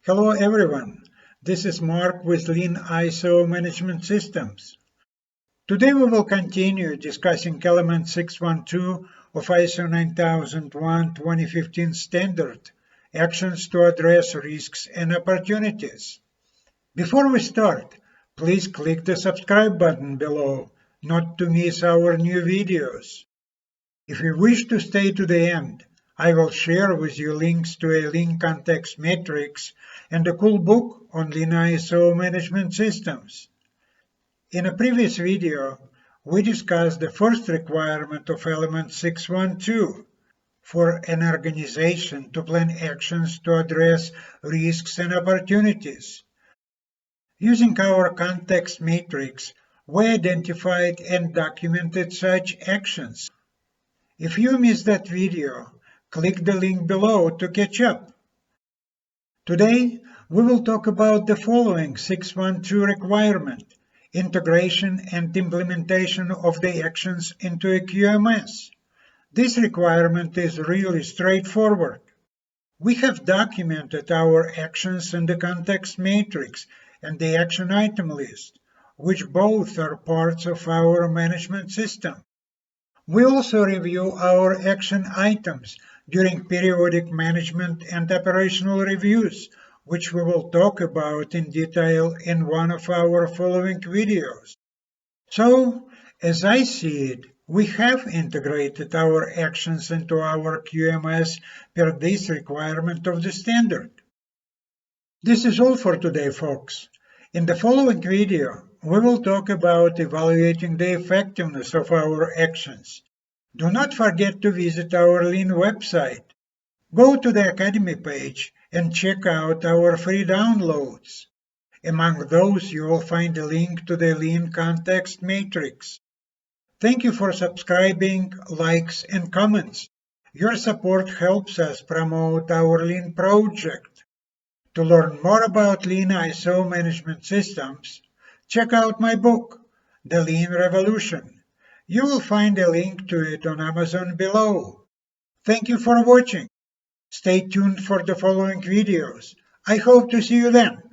Hello everyone, this is Mark with Lean ISO Management Systems. Today we will continue discussing element 612 of ISO 9001-2015 standard, actions to address risks and opportunities. Before we start, please click the subscribe button below not to miss our new videos. If you wish to stay to the end, I will share with you links to a Lean context matrix and a cool book on Lean ISO management systems. In a previous video, we discussed the first requirement of element 612 for an organization to plan actions to address risks and opportunities. Using our context matrix, we identified and documented such actions. If you missed that video, click the link below to catch up. Today, we will talk about the following 612 requirement, integration and implementation of the actions into a QMS. This requirement is really straightforward. We have documented our actions in the context matrix and the action item list, which both are parts of our management system. We also review our action items during periodic management and operational reviews, which we will talk about in detail in one of our following videos. So, as I see it, we have integrated our actions into our QMS per this requirement of the standard. This is all for today, folks. In the following video, we will talk about evaluating the effectiveness of our actions. Do not forget to visit our Lean website. Go to the Academy page and check out our free downloads. Among those, you will find a link to the Lean context matrix. Thank you for subscribing, likes, and comments. Your support helps us promote our Lean project. To learn more about Lean ISO management systems, check out my book, The Lean Revolution. You will find a link to it on Amazon below. Thank you for watching. Stay tuned for the following videos. I hope to see you then.